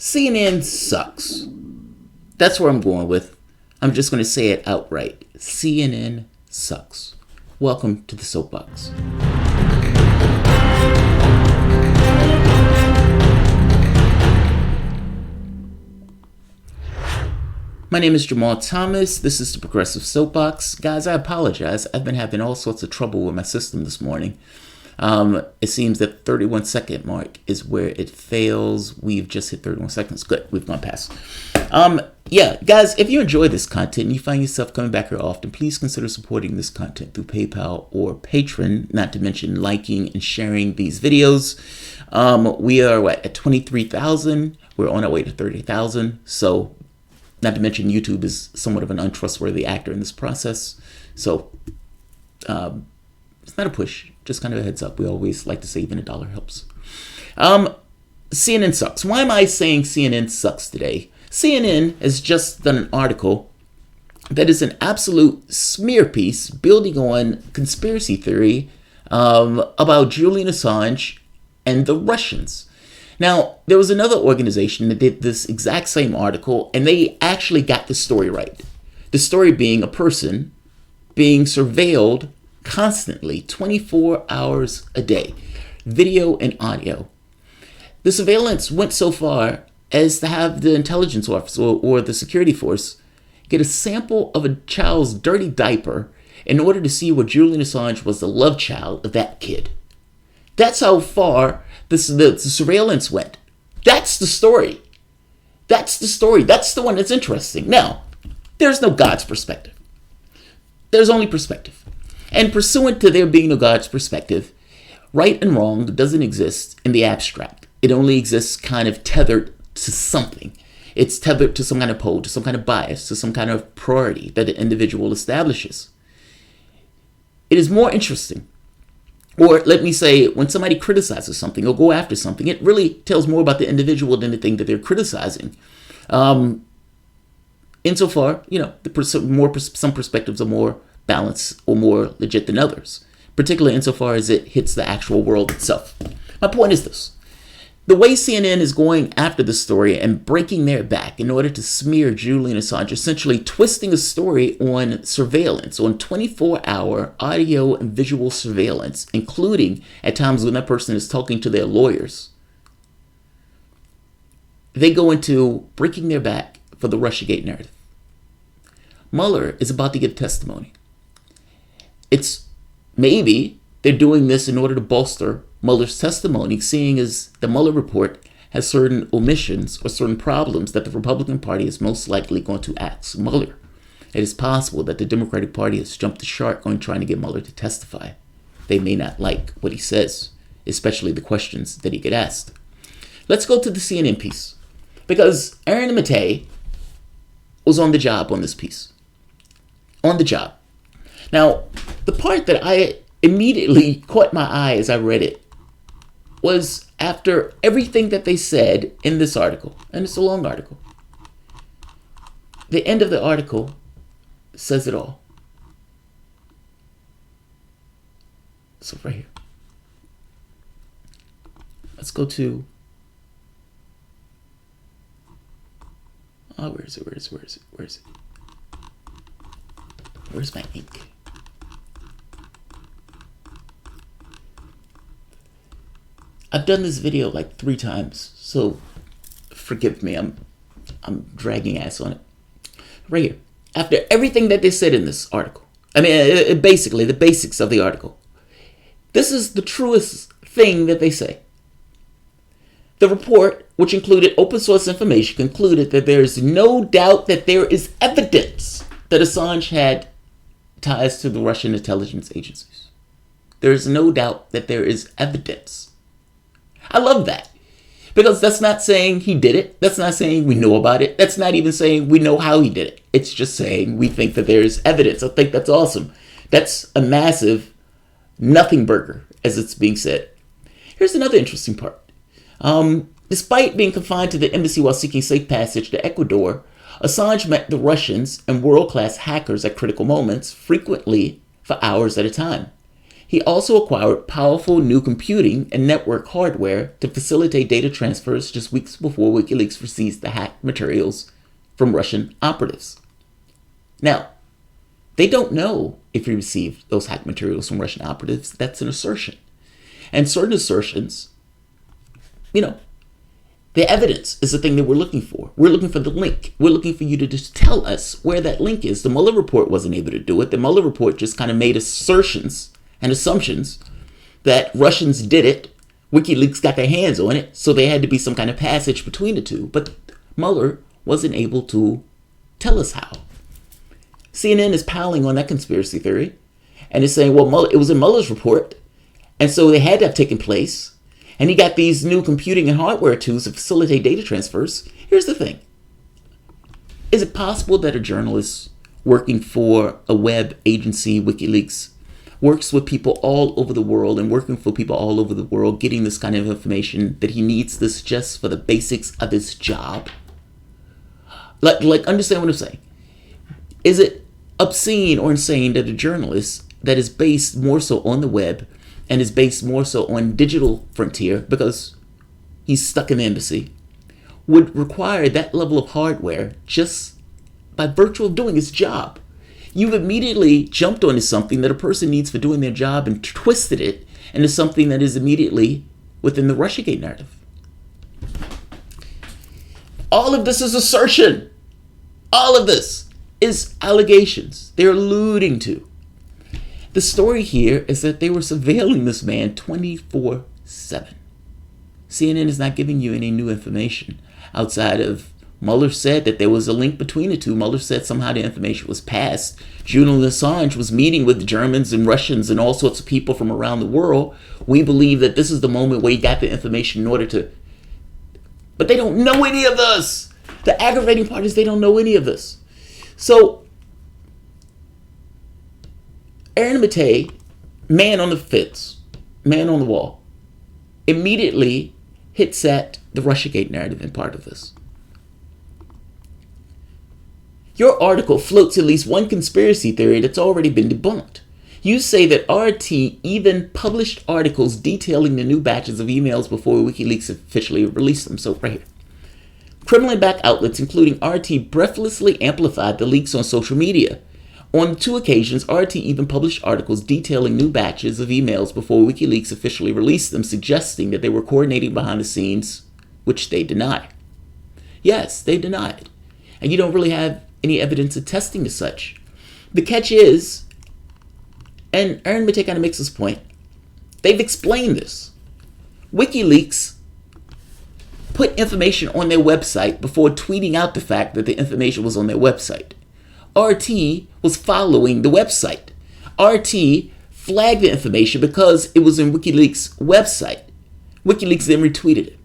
CNN sucks. That's where I'm going with. I'm just going to say it outright. CNN sucks. Welcome to the Soapbox. My name is Jamarl Thomas. This is the Progressive Soapbox. Guys, I apologize. I've been having all sorts of trouble with my system this morning. It seems that 31-second mark is where it fails. We've just hit 31 seconds. Good. We've gone past. Yeah, guys, if you enjoy this content and you find yourself coming back here often, please consider supporting this content through PayPal or Patreon, not to mention liking and sharing these videos. We are at 23,000. We're on our way to 30,000. So, not to mention YouTube is somewhat of an untrustworthy actor in this process. So, it's not a push. Just kind of a heads up. We always like to say even $1 helps. CNN sucks. Why am I saying CNN sucks today? CNN has just done an article that is an absolute smear piece building on conspiracy theory about Julian Assange and the Russians. Now, there was another organization that did this exact same article, and they actually got the story right. The story being a person being surveilled constantly, 24 hours a day, video and audio. The surveillance went so far as to have the intelligence officer or the security force get a sample of a child's dirty diaper in order to see what Julian Assange was the love child of that kid. That's how far the surveillance went. That's the story. That's the story. That's the one that's interesting. Now, there's no God's perspective. There's only perspective. And pursuant to there being no God's perspective, right and wrong doesn't exist in the abstract. It only exists kind of tethered to something. It's tethered to some kind of pole, to some kind of bias, to some kind of priority that an individual establishes. It is more interesting, or let me say, when somebody criticizes something or go after something, it really tells more about the individual than the thing that they're criticizing. Insofar, some perspectives are more balanced or more legit than others, particularly insofar as it hits the actual world itself. My point is this. The way CNN is going after the story and breaking their back in order to smear Julian Assange, essentially twisting a story on surveillance, on 24-hour audio and visual surveillance, including at times when that person is talking to their lawyers, they go into breaking their back for the Russiagate narrative. Mueller is about to give testimony. It's maybe they're doing this in order to bolster Mueller's testimony, seeing as the Mueller report has certain omissions or certain problems that the Republican Party is most likely going to ask Mueller. It is possible that the Democratic Party has jumped the shark on trying to get Mueller to testify. They may not like what he says, especially the questions that he get asked. Let's go to the CNN piece, because Aaron Matei was on the job on this piece. On the job. Now, the part that I immediately caught my eye as I read it was after everything that they said in this article, and it's a long article. The end of the article says it all. So right here. Let's go to... where is it? Where's my ink? I've done this video like 3 times, so forgive me, I'm dragging ass on it. Right here. After everything that they said in this article, basically the basics of the article, this is the truest thing that they say. The report, which included open source information, concluded that there is no doubt that there is evidence that Assange had ties to the Russian intelligence agencies. There is no doubt that there is evidence. I love that, because that's not saying he did it. That's not saying we know about it. That's not even saying we know how he did it. It's just saying we think that there is evidence. I think that's awesome. That's a massive nothing burger, as it's being said. Here's another interesting part. Despite being confined to the embassy while seeking safe passage to Ecuador, Assange met the Russians and world-class hackers at critical moments, frequently for hours at a time. He also acquired powerful new computing and network hardware to facilitate data transfers just weeks before WikiLeaks received the hacked materials from Russian operatives. Now, they don't know if he received those hacked materials from Russian operatives. That's an assertion. And certain assertions, the evidence is the thing that we're looking for. We're looking for the link. We're looking for you to just tell us where that link is. The Mueller report wasn't able to do it. The Mueller report just kind of made assertions and assumptions that Russians did it. WikiLeaks got their hands on it, so there had to be some kind of passage between the two. But Mueller wasn't able to tell us how. CNN is piling on that conspiracy theory and is saying, well, it was in Mueller's report, and so they had to have taken place. And he got these new computing and hardware tools to facilitate data transfers. Here's the thing. Is it possible that a journalist working for a web agency, WikiLeaks, works with people all over the world and working for people all over the world, getting this kind of information, that he needs this just for the basics of his job? Like understand what I'm saying? Is it obscene or insane that a journalist that is based more so on the web and is based more so on digital frontier because he's stuck in the embassy would require that level of hardware just by virtue of doing his job? You've immediately jumped onto something that a person needs for doing their job and twisted it into something that is immediately within the Russiagate narrative. All of this is assertion. All of this is allegations. They're alluding to. The story here is that they were surveilling this man 24/7. CNN is not giving you any new information outside of Mueller said that there was a link between the two. Mueller said somehow the information was passed. Julian Assange was meeting with Germans and Russians and all sorts of people from around the world. We believe that this is the moment where he got the information in order to... But they don't know any of this. The aggravating part is they don't know any of this. So, Aaron Matei, man on the fence, man on the wall, immediately hits at the Russiagate narrative in part of this. Your article floats at least one conspiracy theory that's already been debunked. You say that RT even published articles detailing the new batches of emails before WikiLeaks officially released them. So right here. Criminally backed outlets, including RT, breathlessly amplified the leaks on social media. On 2 occasions, RT even published articles detailing new batches of emails before WikiLeaks officially released them, suggesting that they were coordinating behind the scenes, which they deny. Yes, they denied. And you don't really have any evidence attesting to such. The catch is, and Aaron Matei kind of makes this point, they've explained this. WikiLeaks put information on their website before tweeting out the fact that the information was on their website. RT was following the website. RT flagged the information because it was in WikiLeaks' website. WikiLeaks then retweeted it.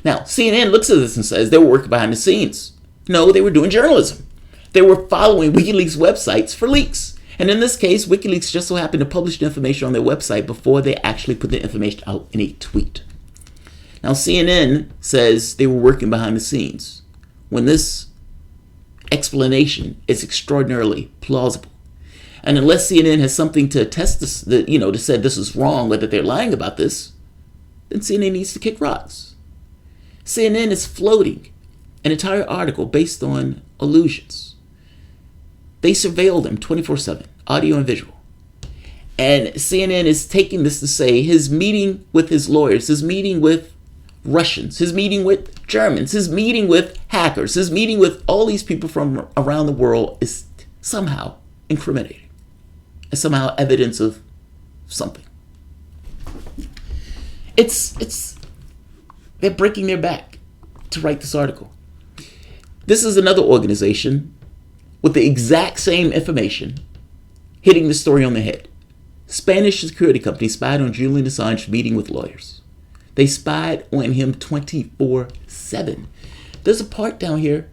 Now, CNN looks at this and says they were working behind the scenes. No, they were doing journalism. They were following WikiLeaks websites for leaks. And in this case, WikiLeaks just so happened to publish the information on their website before they actually put the information out in a tweet. Now, CNN says they were working behind the scenes when this explanation is extraordinarily plausible. And unless CNN has something to attest this, to say this is wrong or that they're lying about this, then CNN needs to kick rocks. CNN is floating an entire article based on illusions. They surveil them 24/7, audio and visual. And CNN is taking this to say his meeting with his lawyers, his meeting with Russians, his meeting with Germans, his meeting with hackers, his meeting with all these people from around the world is somehow incriminating. And somehow evidence of something. They're breaking their back to write this article. This is another organization with the exact same information hitting the story on the head. Spanish security company spied on Julian Assange meeting with lawyers. They spied on him 24/7. There's a part down here.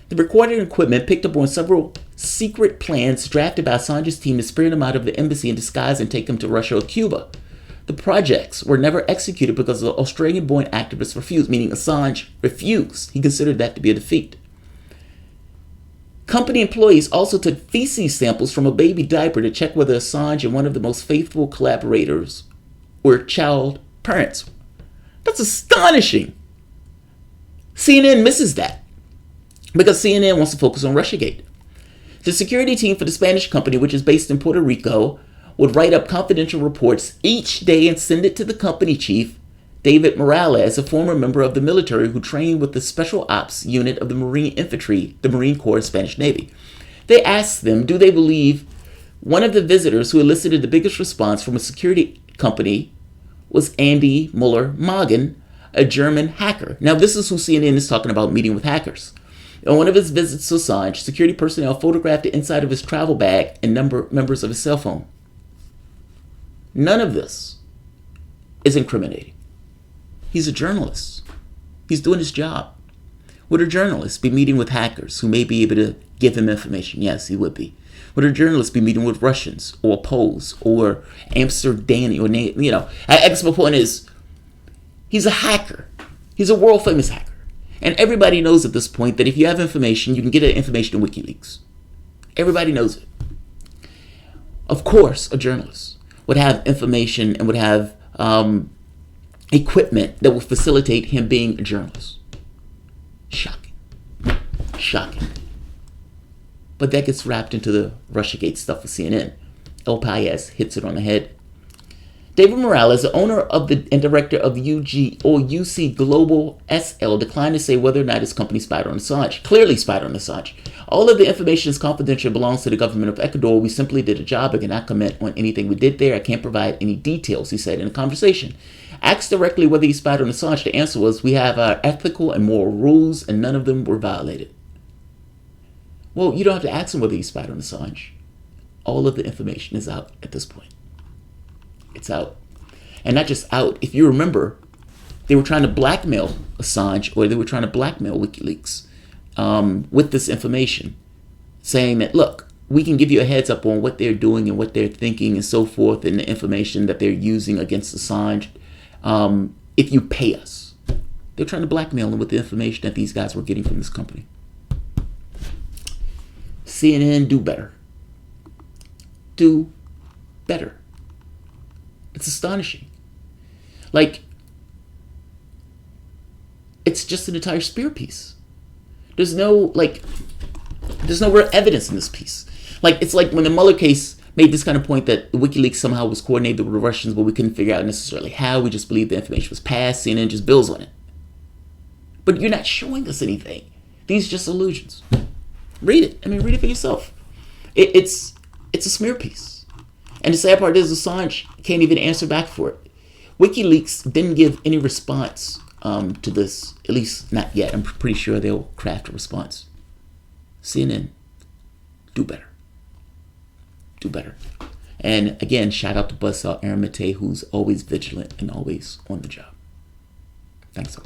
The recording equipment picked up on several secret plans drafted by Assange's team to spirit him out of the embassy in disguise and take him to Russia or Cuba. The projects were never executed because the Australian-born activist refused, meaning Assange refused. He considered that to be a defeat. Company employees also took feces samples from a baby diaper to check whether Assange and one of the most faithful collaborators were child parents. That's astonishing. CNN misses that because CNN wants to focus on Russiagate. The security team for the Spanish company, which is based in Puerto Rico, would write up confidential reports each day and send it to the company chief, David Morales, a former member of the military who trained with the Special Ops Unit of the Marine Infantry, the Marine Corps Spanish Navy. They asked them, do they believe one of the visitors who elicited the biggest response from a security company was Andy Muller-Magen, a German hacker. Now, this is who CNN is talking about meeting with hackers. On one of his visits to Assange, security personnel photographed the inside of his travel bag and members of his cell phone. None of this is incriminating. He's a journalist. He's doing his job. Would a journalist be meeting with hackers who may be able to give him information? Yes, he would be. Would a journalist be meeting with Russians or Poles or Amsterdam or, I guess my point is, he's a hacker. He's a world famous hacker. And everybody knows at this point that if you have information, you can get that information in WikiLeaks. Everybody knows it. Of course, a journalist would have information and would have equipment that would facilitate him being a journalist. Shocking. Shocking. But that gets wrapped into the Russiagate stuff with CNN. El País hits it on the head. David Morales, the owner of and director of UC Global SL, declined to say whether or not his company spied on Assange. Clearly spied on Assange. All of the information is confidential and belongs to the government of Ecuador. We simply did a job. I cannot comment on anything we did there. I can't provide any details, he said in a conversation. Asked directly whether he spied on Assange, the answer was, we have our ethical and moral rules, and none of them were violated. Well, you don't have to ask him whether he spied on Assange. All of the information is out at this point. It's out. And not just out. If you remember, they were trying to blackmail Assange, or they were trying to blackmail WikiLeaks with this information, saying that, look, we can give you a heads up on what they're doing and what they're thinking and so forth, and the information that they're using against Assange if you pay us. They're trying to blackmail them with the information that these guys were getting from this company. CNN, do better. Do better. It's astonishing. Like, it's just an entire spear piece. There's no real evidence in this piece. Like, it's like when the Mueller case made this kind of point that WikiLeaks somehow was coordinated with the Russians, but we couldn't figure out necessarily how. We just believed the information was passed, CNN just builds on it. But you're not showing us anything. These are just illusions. Read it. I mean, read it for yourself. It's a smear piece. And the sad part is Assange can't even answer back for it. WikiLeaks didn't give any response to this, at least not yet. I'm pretty sure they'll craft a response. CNN, do better. Do better. And again, shout out to Buzzsaw Aaron Matei, who's always vigilant and always on the job. Thanks all.